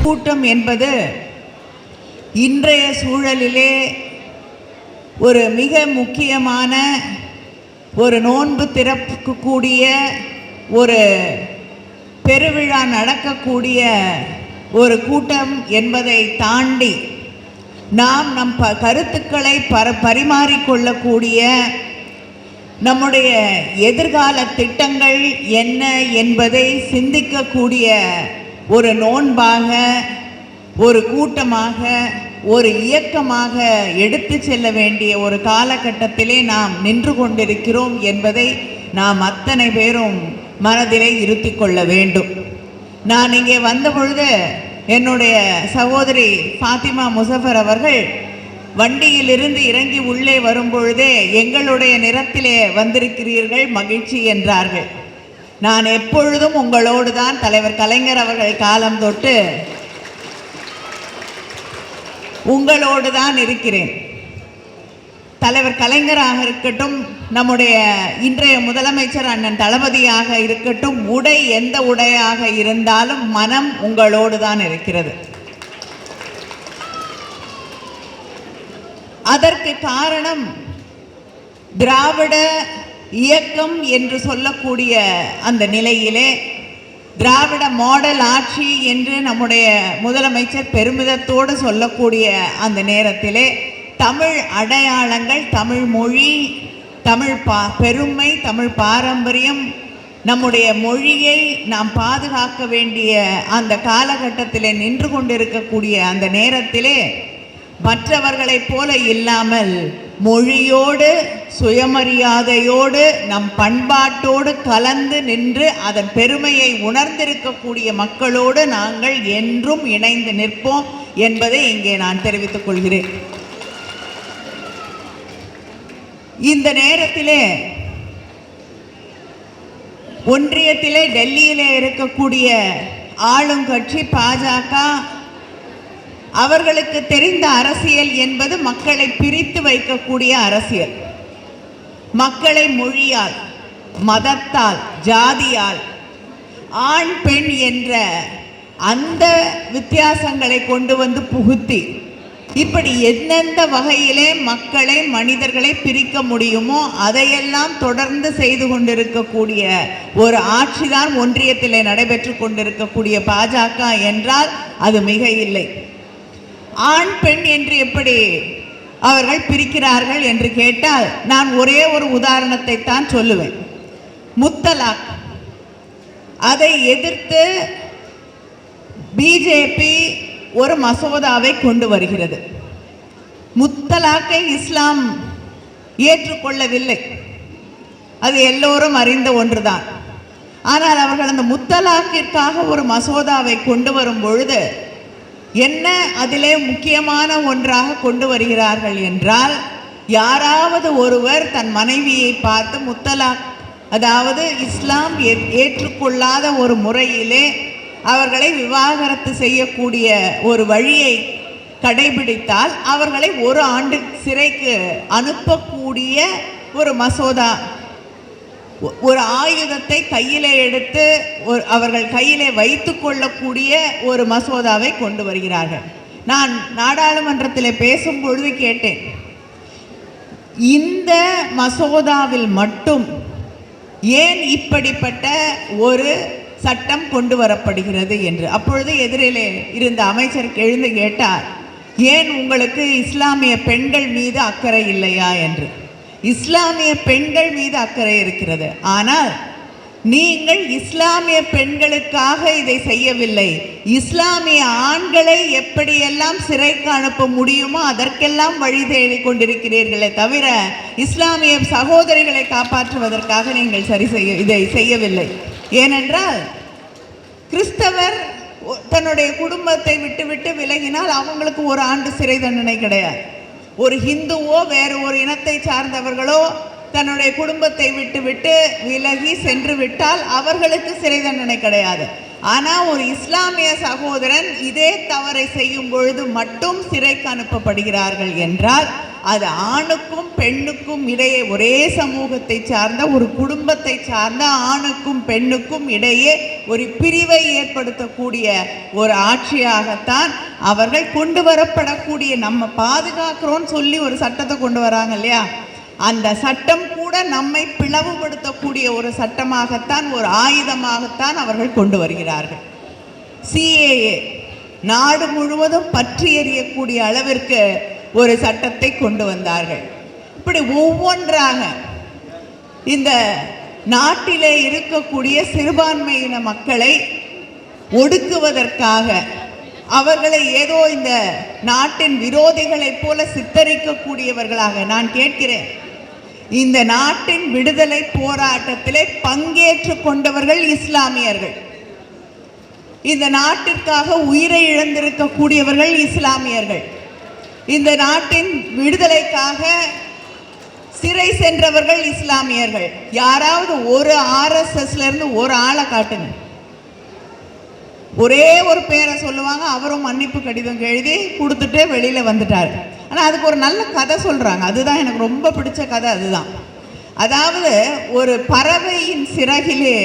கூட்டம் என்பது இன்றைய சூழலிலே ஒரு மிக முக்கியமான ஒரு நோன்பு திறக்கக்கூடிய ஒரு பெருவிழா நடக்கக்கூடிய ஒரு கூட்டம் என்பதை தாண்டி நாம் நம் கருத்துக்களை பரிமாறிக்கொள்ளக்கூடிய நம்முடைய எதிர்கால திட்டங்கள் என்ன என்பதை சிந்திக்கக்கூடிய ஒரு நோன்பாக, ஒரு கூட்டமாக, ஒரு இயக்கமாக எடுத்து செல்ல வேண்டிய ஒரு காலகட்டத்திலே நாம் நின்று கொண்டிருக்கிறோம் என்பதை நாம் அத்தனை பேரும் மனதிலே இருத்தி கொள்ள வேண்டும். நான் இங்கே வந்த பொழுது என்னுடைய சகோதரி ஃபாத்திமா முசஃபர் அவர்கள் வண்டியிலிருந்து இறங்கி உள்ளே வரும்பொழுதே எங்களுடைய நிறத்திலே வந்திருக்கிறீர்கள், மகிழ்ச்சி என்றார்கள். நான் எப்பொழுதும் உங்களோடு தான் தலைவர் கலைஞர் அவர்கள் காலம் தொட்டு உங்களோடு தான் இருக்கிறேன். தலைவர் கலைஞராக இருக்கட்டும், நம்முடைய இன்றைய முதலமைச்சர் அண்ணன் தளபதியாக இருக்கட்டும், உடை எந்த உடையாக இருந்தாலும் மனம் உங்களோடு தான் இருக்கிறது. அதற்கு காரணம் திராவிட இயக்கம் என்று சொல்லக்கூடிய அந்த நிலையிலே, திராவிட மாடல் ஆட்சி என்று நம்முடைய முதலமைச்சர் பெருமிதத்தோடு சொல்லக்கூடிய அந்த நேரத்திலே தமிழ் அடையாளங்கள், தமிழ் மொழி, தமிழ் பெருமை, தமிழ் பாரம்பரியம், நம்முடைய மொழியை நாம் பாதுகாக்க வேண்டிய அந்த காலகட்டத்திலே நின்று கொண்டிருக்கக்கூடிய அந்த நேரத்திலே மற்றவர்களைப் போல இல்லாமல் மொழியோடு, சுயமரியாதையோடு, நம் பண்பாட்டோடு கலந்து நின்று அதன் பெருமையை உணர்ந்திருக்கக்கூடிய மக்களோடு நாங்கள் என்றும் இணைந்து நிற்போம் என்பதை இங்கே நான் தெரிவித்துக் கொள்கிறேன். இந்த நேரத்திலே ஒன்றியத்திலே டெல்லியிலே இருக்கக்கூடிய ஆளுங்கட்சி பாஜக, அவர்களுக்கு தெரிந்த அரசியல் என்பது மக்களை பிரித்து வைக்கக்கூடிய அரசியல். மக்களை மொழியால், மதத்தால், ஜாதியால், ஆண் பெண் என்ற அந்த வித்தியாசங்களை கொண்டு வந்து புகுத்தி இப்படி எந்தெந்த வகையிலே மக்களை, மனிதர்களை பிரிக்க முடியுமோ அதையெல்லாம் தொடர்ந்து செய்து கொண்டிருக்கக்கூடிய ஒரு ஆட்சிதான் ஒன்றியத்திலே நடைபெற்று கொண்டிருக்கக்கூடிய பாஜக என்றால் அது மிக இல்லை. ஆண் பெண் என்று எப்படி அவர்கள் பிரிக்கிறார்கள் என்று கேட்டால் நான் ஒரே ஒரு உதாரணத்தை தான் சொல்லுவேன். முத்தலாக், அதை எதிர்த்து பிஜேபி ஒரு மசோதாவை கொண்டு வருகிறது. முத்தலாக்கை இஸ்லாம் ஏற்றுக்கொள்ளவில்லை, அது எல்லோரும் அறிந்த ஒன்றுதான். ஆனால் அவர்கள் அந்த முத்தலாக்கிற்காக ஒரு மசோதாவை கொண்டு வரும் பொழுது என்ன அதிலே முக்கியமான ஒன்றாக கொண்டு வருகிறார்கள் என்றால், யாராவது ஒருவர் தன் மனைவியை பார்த்து முத்தலாக், அதாவது இஸ்லாம் ஏற்றுக்கொள்ளாத ஒரு முறையிலே அவர்களை விவாகரத்து செய்யக்கூடிய ஒரு வழியை கடைபிடித்தால் அவர்களை 1 ஆண்டு சிறைக்கு அனுப்பக்கூடிய ஒரு மசோதா, ஒரு ஆயுதத்தை கையிலே எடுத்து அவர்கள் கையிலே வைத்து கொள்ளக்கூடிய ஒரு மசோதாவை கொண்டு வருகிறார்கள். நான் நாடாளுமன்றத்தில் பேசும்பொழுது கேட்டேன், இந்த மசோதாவில் மட்டும் ஏன் இப்படிப்பட்ட ஒரு சட்டம் கொண்டு வரப்படுகிறது என்று. அப்பொழுது எதிரிலே இருந்த அமைச்சர் எழுந்து கேட்டார், ஏன் உங்களுக்கு இஸ்லாமிய பெண்கள் மீது அக்கறை இல்லையா என்று. இஸ்லாமிய பெண்கள் மீது அக்கறை இருக்கிறது, ஆனால் நீங்கள் இஸ்லாமிய பெண்களுக்காக இதை செய்யவில்லை, இஸ்லாமிய ஆண்களை எப்படியெல்லாம் சிறைக்கு அனுப்ப முடியுமோ அதற்கெல்லாம் வழி தேடிக் கொண்டிருக்கிறீர்களே தவிர இஸ்லாமிய சகோதரிகளை காப்பாற்றுவதற்காக நீங்கள் இதை செய்யவில்லை. ஏனென்றால் கிறிஸ்தவர் தன்னுடைய குடும்பத்தை விட்டு விலகினால் அவங்களுக்கு 1 ஆண்டு சிறை தண்டனை கிடையாது. ஒரு ஹிந்துவோ வேறு ஒரு இனத்தை சார்ந்தவர்களோ தன்னுடைய குடும்பத்தை விட்டு விலகி சென்று விட்டால் அவர்களுக்கு சிறை தண்டனை கிடையாது. ஆனால் ஒரு இஸ்லாமிய சகோதரன் இதே தவறை செய்யும் பொழுது மட்டும் சிறைக்கு அனுப்பப்படுகிறார்கள் என்றால் அது ஆணுக்கும் பெண்ணுக்கும் இடையே, ஒரே சமூகத்தை சார்ந்த ஒரு குடும்பத்தை சார்ந்த ஆணுக்கும் பெண்ணுக்கும் இடையே ஒரு பிரிவை ஏற்படுத்தக்கூடிய ஒரு ஆட்சியாகத்தான் அவர்கள் கொண்டு வரப்படக்கூடிய, நம்ம பாதுகாக்கிறோன்னு சொல்லி ஒரு சட்டத்தை கொண்டு வராங்க இல்லையா, அந்த சட்டம் கூட நம்மை பிளவுபடுத்தக்கூடிய ஒரு சட்டமாகத்தான், ஒரு ஆயுதமாகத்தான் அவர்கள் கொண்டு வருகிறார்கள். CAA நாடு முழுவதும் பற்றி எறியக்கூடிய அளவிற்கு ஒரு சட்டத்தை கொண்டு வந்தார்கள். இப்படி ஒவ்வொன்றாக இந்த நாட்டிலே இருக்கக்கூடிய சிறுபான்மையின மக்களை ஒடுக்குவதற்காக, அவர்களை ஏதோ இந்த நாட்டின் விரோதிகளைப் போல சித்தரிக்கக்கூடியவர்களாக, நான் கேட்கிறேன், இந்த நாட்டின் விடுதலை போராட்டத்திலே பங்கேற்று கொண்டவர்கள் இஸ்லாமியர்கள். இந்த நாட்டிற்காக உயிரை இழந்திருக்கக்கூடியவர்கள் இஸ்லாமியர்கள். இந்த நாட்டின் விடுதலைக்காக சிறை சென்றவர்கள் இஸ்லாமியர்கள். யாராவது ஒரு RSSல இருந்து ஒரு ஆளை காட்டுங்க. ஒரே ஒரு பேரை சொல்லுவாங்க, அவரும் மன்னிப்பு கடிதம் எழுதி கொடுத்துட்டு வெளியில் வந்துட்டார். ஆனால் அதுக்கு ஒரு நல்ல கதை சொல்கிறாங்க, அதுதான் எனக்கு ரொம்ப பிடிச்ச கதை. அதுதான், அதாவது ஒரு பறவையின் சிறகிலே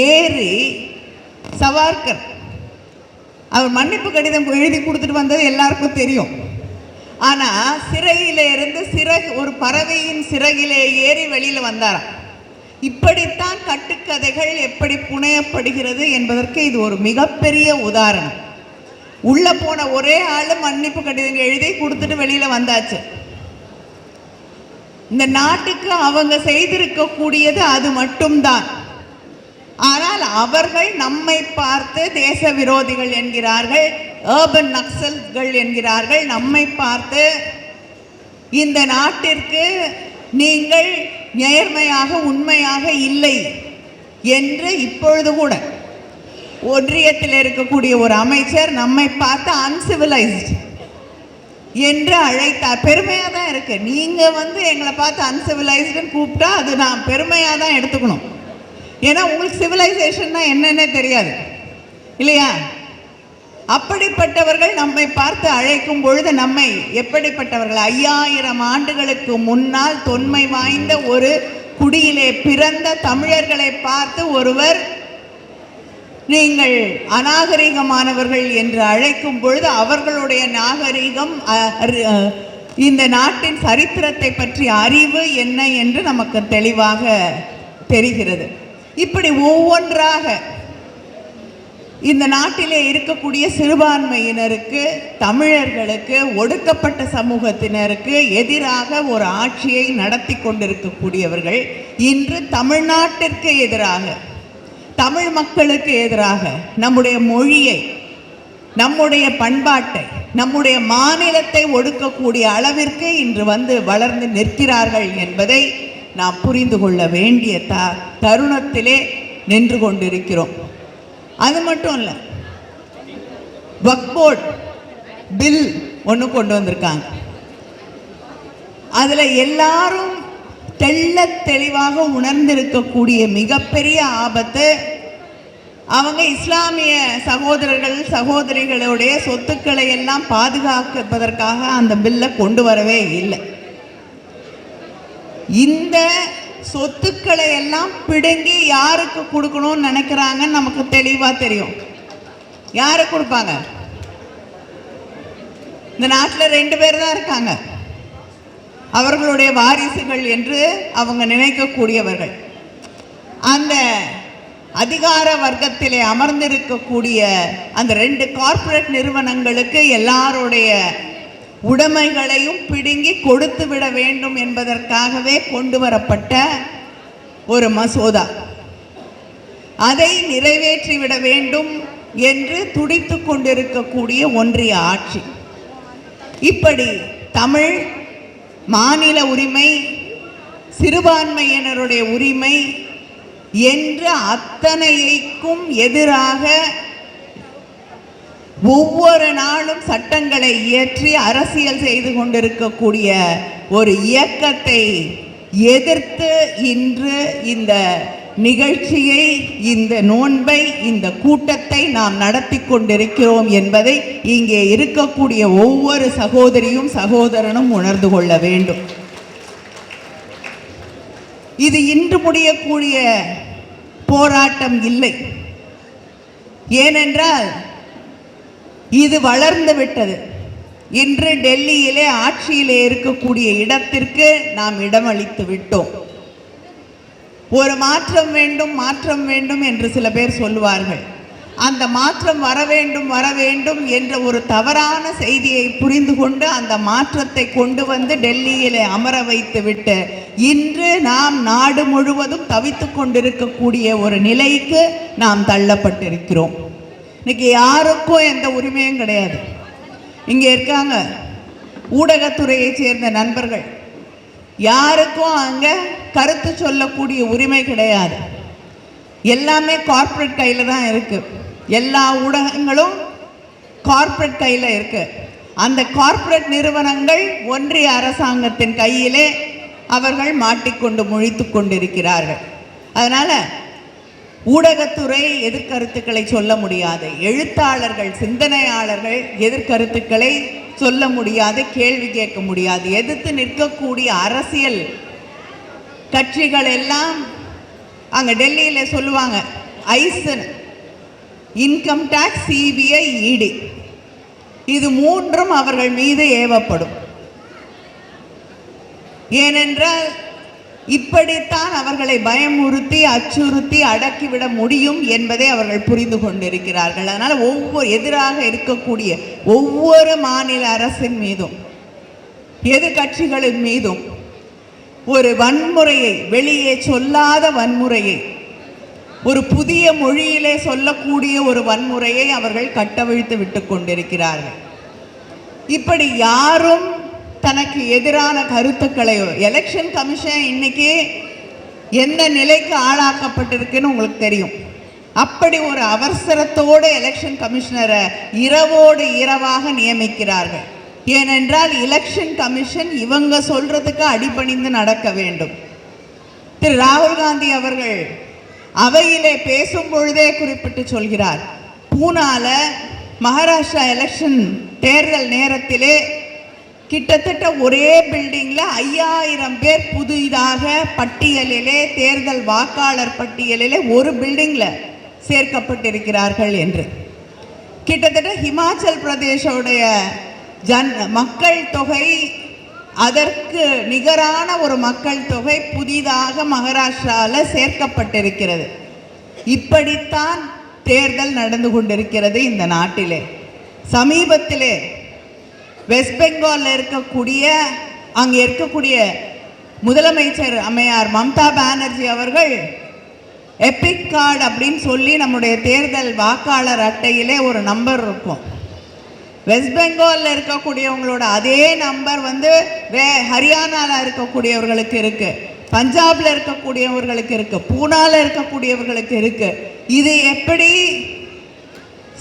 ஏறி சவார்கர் அவர் மன்னிப்பு கடிதம் எழுதி கொடுத்துட்டு வந்தது எல்லாருக்கும் தெரியும். ஆனால் சிறையிலே இருந்து ஒரு பறவையின் சிறகிலே ஏறி வெளியில் வந்தாராம். இப்படித்தான் கட்டுக்கதைகள் எப்படி புனையப்படுகிறது என்பதற்கு இது ஒரு மிகப்பெரிய உதாரணம். உள்ள போன ஒரே ஆளு மன்னிப்பு கடிதம் எழுதி கொடுத்துட்டு வெளியில வந்தாச்சு. இந்த நாட்டுக்கு அவங்க செய்திருக்கக்கூடியது அது மட்டும்தான். ஆனால் அவர்கள் நம்மை பார்த்து தேச விரோதிகள் என்கிறார்கள், ஏர்பன் நக்சல்கள் என்கிறார்கள். நம்மை பார்த்து இந்த நாட்டிற்கு நீங்கள் நேர்மையாக உண்மையாக இல்லை என்று இப்பொழுது கூட ஒன்றியத்தில் இருக்கக்கூடிய ஒரு அமைச்சர் நம்மை பார்த்து அன்சிவிலைஸ்ட் என்று அழைத்தார். பெருமையாக தான் இருக்கு. நீங்கள் எங்களை பார்த்து அன்சிவிலைஸ்டுன்னு கூப்பிட்டா அது நான் பெருமையாக தான் எடுத்துக்கணும். ஏன்னா உங்களுக்கு சிவிலைசேஷன்னா என்னன்னே தெரியாது இல்லையா? அப்படிப்பட்டவர்கள் நம்மை பார்த்து அழைக்கும் பொழுது நம்மை எப்படிப்பட்டவர்கள், 5000 ஆண்டுகளுக்கு முன்னால் தொன்மை வாய்ந்த ஒரு குடியிலே பிறந்த தமிழர்களை பார்த்து ஒருவர் நீங்கள் அநாகரிகமானவர்கள் என்று அழைக்கும் பொழுது அவர்களுடைய நாகரிகம், இந்த நாட்டின் சரித்திரத்தை பற்றிய அறிவு என்ன என்று நமக்கு தெளிவாக தெரிகிறது. இப்படி ஒவ்வொன்றாக இந்த நாட்டிலே இருக்கக்கூடிய சிறுபான்மையினருக்கு, தமிழர்களுக்கு, ஒடுக்கப்பட்ட சமூகத்தினருக்கு எதிராக ஒரு ஆட்சியை நடத்தி கொண்டிருக்கக்கூடியவர்கள் இன்று தமிழ்நாட்டிற்கு எதிராக, தமிழ் மக்களுக்கு எதிராக, நம்முடைய மொழியை, நம்முடைய பண்பாட்டை, நம்முடைய மாநிலத்தை ஒடுக்கக்கூடிய அளவிற்கு இன்று வளர்ந்து நிற்கிறார்கள் என்பதை நாம் புரிந்து கொள்ள வேண்டிய தருணத்திலே நின்று கொண்டிருக்கிறோம். அது மட்டும் இல்லை, வக்ஃப் போர்டு பில் ஒன்று கொண்டு வந்திருக்காங்க. அதில் எல்லாரும் தெளிவாக உணர்ந்திருக்கக்கூடிய மிகப்பெரிய ஆபத்து, அவங்க இஸ்லாமிய சகோதரர்கள் சகோதரிகளுடைய சொத்துக்களை எல்லாம் பாதுகாப்பதற்காக அந்த பில்லை கொண்டு வரவே இல்லை. இந்த சொத்துக்களை எல்லாம் பிடுங்கி யாருக்கு கொடுக்கணும்னு நினைக்கிறாங்கன்னு நமக்கு தெளிவாக தெரியும். யாருக்கு கொடுப்பாங்க? இந்த நாட்டில் 2 பேர் தான் இருக்காங்க, அவர்களுடைய வாரிசுகள் என்று அவங்க நினைக்கக்கூடியவர்கள். அந்த அதிகார வர்க்கத்திலே அமர்ந்திருக்கக்கூடிய அந்த 2 கார்ப்பரேட் நிறுவனங்களுக்கு எல்லாருடைய உடைமைகளையும் பிடுங்கி கொடுத்து விட வேண்டும் என்பதற்காகவே கொண்டு வரப்பட்ட ஒரு மசோதா. அதை நிறைவேற்றிவிட வேண்டும் என்று துடித்து கொண்டிருக்கக்கூடிய ஒன்றிய ஆட்சி. இப்படி தமிழ் மாநில உரிமை, சிறுபான்மையினருடைய உரிமை என்ற அத்தனைக்கும் எதிராக ஒவ்வொரு நாளும் சட்டங்களை இயற்றி அரசியல் செய்து கொண்டிருக்கக்கூடிய ஒரு இயக்கத்தை எதிர்த்து இன்று இந்த நிகழ்ச்சியை, இந்த நோன்பை, இந்த கூட்டத்தை நாம் நடத்தி கொண்டிருக்கிறோம் என்பதை இங்கே இருக்கக்கூடிய ஒவ்வொரு சகோதரியும் சகோதரனும் உணர்ந்து கொள்ள வேண்டும். இது இன்று முடியக்கூடிய போராட்டம் இல்லை. ஏனென்றால் இது வளர்ந்து விட்டது. இன்று டெல்லியிலே ஆட்சியிலே இருக்கக்கூடிய இடத்திற்கு நாம் இடமளித்து விட்டோம். ஒரு மாற்றம் வேண்டும், மாற்றம் வேண்டும் என்று சில பேர் சொல்வார்கள். அந்த மாற்றம் வர வேண்டும் வர வேண்டும் என்ற ஒரு தவறான செய்தியை புரிந்து கொண்டு அந்த மாற்றத்தை கொண்டு வந்து டெல்லியிலே அமர வைத்து விட்டு இன்று நாம் நாடு முழுவதும் தவித்து கொண்டிருக்கக்கூடிய ஒரு நிலைக்கு நாம் தள்ளப்பட்டிருக்கிறோம். இன்னைக்கு யாருக்கும் எந்த உரிமையும் கிடையாது. இங்கே இருக்காங்க ஊடகத்துறையை சேர்ந்த நண்பர்கள், யாருக்கும் அங்கே கருத்து சொல்லக்கூடிய உரிமை கிடையாது. எல்லாமே கார்ப்பரேட் கையில் தான் இருக்குது. எல்லா ஊடகங்களும் கார்ப்பரேட் கையில் இருக்குது. அந்த கார்ப்பரேட் நிறுவனங்கள் ஒன்றிய அரசாங்கத்தின் கையிலே அவர்கள் மாட்டிக்கொண்டு முழித்து கொண்டிருக்கிறார்கள். அதனால் ஊடகத்துறை எதிர்கருத்துக்களை சொல்ல முடியாது, எழுத்தாளர்கள் சிந்தனையாளர்கள் எதிர்கருத்துக்களை சொல்ல முடியாது, கேள்வி கேட்க முடியாது. எதிர்த்து நிற்கக்கூடிய அரசியல் கட்சிகள் எல்லாம் அங்கே டெல்லியில் சொல்லுவாங்க, ஐசன், இன்கம் டேக்ஸ், சிபிஐ, இடி, இது மூன்றும் அவர்கள் மீது ஏவப்படும். ஏனென்றால் இப்படித்தான் அவர்களை பயமுறுத்தி அச்சுறுத்தி அடக்கிவிட முடியும் என்பதை அவர்கள் புரிந்து கொண்டிருக்கிறார்கள். அதனால் எதிராக இருக்கக்கூடிய ஒவ்வொரு மாநில அரசின் மீதும் எதிர்கட்சிகளின் மீதும் ஒரு வன்முறையை, வெளியே சொல்லாத வன்முறையை, ஒரு புதிய மொழியிலே சொல்லக்கூடிய ஒரு வன்முறையை அவர்கள் கட்டவிழ்த்து விட்டு கொண்டிருக்கிறார்கள். இப்படி யாரும் தனக்கு எதிரான கருத்துக்களையோ, எலெக்ஷன் கமிஷன் இன்னைக்கு எந்த நிலைக்கு ஆளாக்கப்பட்டிருக்குன்னு உங்களுக்கு தெரியும். அப்படி ஒரு அவசரத்தோடு எலெக்ஷன் கமிஷனரை இரவோடு இரவாக நியமிக்கிறார்கள். ஏனென்றால் எலெக்ஷன் கமிஷன் இவங்க சொல்றதுக்கு அடிபணிந்து நடக்க வேண்டும். திரு ராகுல் காந்தி அவர்கள் அவையிலே பேசும் பொழுதே குறிப்பிட்டு சொல்கிறார், பூனால மகாராஷ்டிரா எலெக்ஷன் தேர்தல் நேரத்திலே கிட்டத்தட்ட ஒரே பில்டிங்கில் 5000 பேர் புதிதாக பட்டியலிலே, தேர்தல் வாக்காளர் பட்டியலிலே ஒரு பில்டிங்கில் சேர்க்கப்பட்டிருக்கிறார்கள் என்று. கிட்டத்தட்ட ஹிமாச்சல் பிரதேசோடைய மக்கள் தொகை, அதற்கு நிகரான ஒரு மக்கள் தொகை புதிதாக மகாராஷ்டிராவில் சேர்க்கப்பட்டிருக்கிறது. இப்படித்தான் தேர்தல் நடந்து கொண்டிருக்கிறது இந்த நாட்டிலே. சமீபத்திலே வெஸ்ட் பெங்காலில் இருக்கக்கூடிய, அங்கே இருக்கக்கூடிய முதலமைச்சர் அம்மையார் மம்தா பானர்ஜி அவர்கள் எபிக் கார்டு அப்படின்னு சொல்லி நம்முடைய தேர்தல் வாக்காளர் அட்டையிலே ஒரு நம்பர் இருக்கும். வெஸ்ட் பெங்காலில் இருக்கக்கூடியவங்களோட அதே நம்பர் ஹரியானாவில் இருக்கக்கூடியவர்களுக்கு இருக்குது, பஞ்சாபில் இருக்கக்கூடியவர்களுக்கு இருக்குது, பூனாவில் இருக்கக்கூடியவர்களுக்கு இருக்குது. இது எப்படி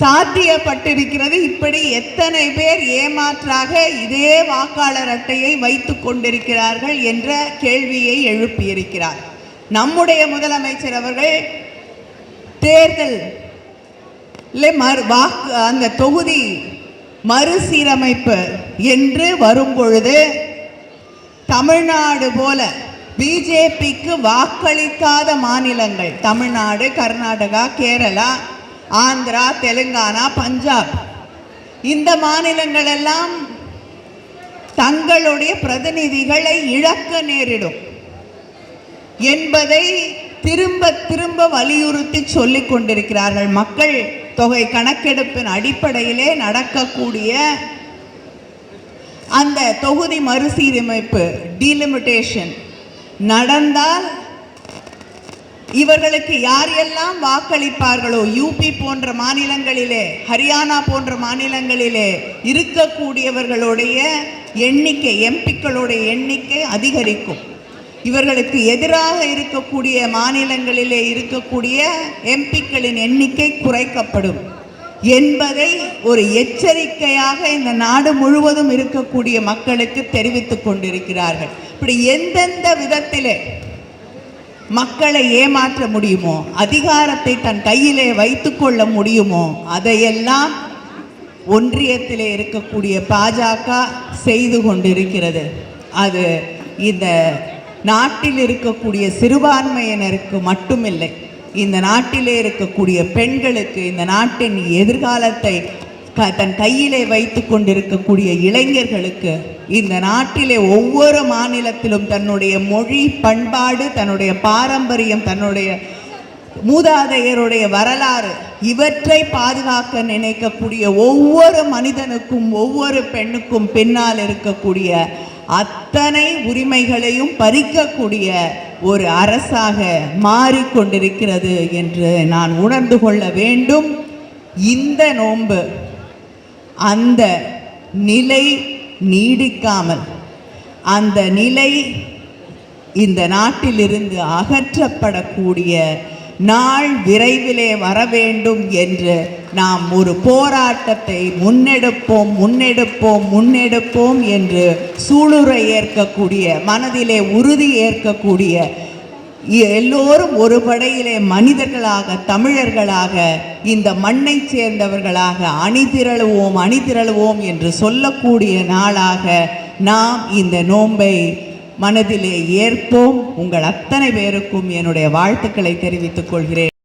சாத்தியப்பட்டிருக்கிறது? இப்படி எத்தனை பேர் ஏமாற்றாக இதே வாக்காளர் அட்டையை வைத்து கொண்டிருக்கிறார்கள் என்ற கேள்வியை எழுப்பியிருக்கிறார். நம்முடைய முதலமைச்சர் அவர்கள் தேர்தல் அந்த தொகுதி மறுசீரமைப்பு என்று வரும்பொழுது தமிழ்நாடு போல பிஜேபிக்கு வாக்களிக்காத மாநிலங்கள், தமிழ்நாடு, கர்நாடகா, கேரளா, ஆந்திரா, தெலுங்கானா, பஞ்சாப், இந்த மாநிலங்கள் எல்லாம் தங்களுடைய பிரதிநிதிகளை இழக்க நேரிடும் என்பதை திரும்ப திரும்ப வலியுறுத்தி சொல்லிக் கொண்டிருக்கிறார்கள். மக்கள் தொகை கணக்கெடுப்பின் அடிப்படையிலே நடக்கக்கூடிய அந்த தொகுதி மறுசீரமைப்பு, டீலிமிட்டேஷன் நடந்தால் இவர்களுக்கு யார் எல்லாம் வாக்களிப்பார்களோ, யூபி போன்ற மாநிலங்களிலே, ஹரியானா போன்ற மாநிலங்களிலே இருக்கக்கூடியவர்களுடைய எண்ணிக்கை, எம்பிக்களுடைய எண்ணிக்கை அதிகரிக்கும். இவர்களுக்கு எதிராக இருக்கக்கூடிய மாநிலங்களிலே இருக்கக்கூடிய எம்பிக்களின் எண்ணிக்கை குறைக்கப்படும் என்பதை ஒரு எச்சரிக்கையாக இந்த நாடு முழுவதும் இருக்கக்கூடிய மக்களுக்கு தெரிவித்துக் கொண்டிருக்கிறார்கள். இப்படி எந்தெந்த விதத்திலே மக்களை ஏமாற்ற முடியுமோ, அதிகாரத்தை தன் கையிலே வைத்துக்கொள்ள முடியுமோ, அதையெல்லாம் ஒன்றியத்திலே இருக்கக்கூடிய பாஜக செய்து கொண்டிருக்கிறது. அது இந்த நாட்டில் இருக்கக்கூடிய சிறுபான்மையினருக்கு மட்டுமில்லை, இந்த நாட்டிலே இருக்கக்கூடிய பெண்களுக்கு, இந்த நாட்டின் எதிர்காலத்தை தன் கையிலே வைத்து கொண்டிருக்கக்கூடிய இளைஞர்களுக்கு, இந்த நாட்டிலே ஒவ்வொரு மாநிலத்திலும் தன்னுடைய மொழி, பண்பாடு, தன்னுடைய பாரம்பரியம், தன்னுடைய மூதாதையருடைய வரலாறு, இவற்றை பாதுகாக்க நினைக்கக்கூடிய ஒவ்வொரு மனிதனுக்கும், ஒவ்வொரு பெண்ணுக்கும் பின்னால் இருக்கக்கூடிய அத்தனை உரிமைகளையும் பறிக்கக்கூடிய ஒரு அரசாக மாறிக்கொண்டிருக்கிறது என்று நான் உணர்ந்து கொள்ள வேண்டும். இந்த நோன்பு அந்த நிலை நீடிக்காமல், அந்த நிலை இந்த நாட்டிலிருந்து அகற்றப்படக்கூடிய நாள் விரைவிலே வர வேண்டும் என்று நாம் ஒரு போராட்டத்தை முன்னெடுப்போம் என்று சூளுரை ஏற்கக்கூடிய, மனதிலே உறுதி ஏற்கக்கூடிய, எல்லோரும் ஒரு படையிலே மனிதர்களாக, தமிழர்களாக, இந்த மண்ணை சேர்ந்தவர்களாக அணிதிரளுவோம் என்று சொல்லக்கூடிய நாளாக நாம் இந்த நோன்பை மனதிலே ஏற்போம். உங்கள் அத்தனை பேருக்கும் என்னுடைய வாழ்த்துக்களை தெரிவித்துக் கொள்கிறேன்.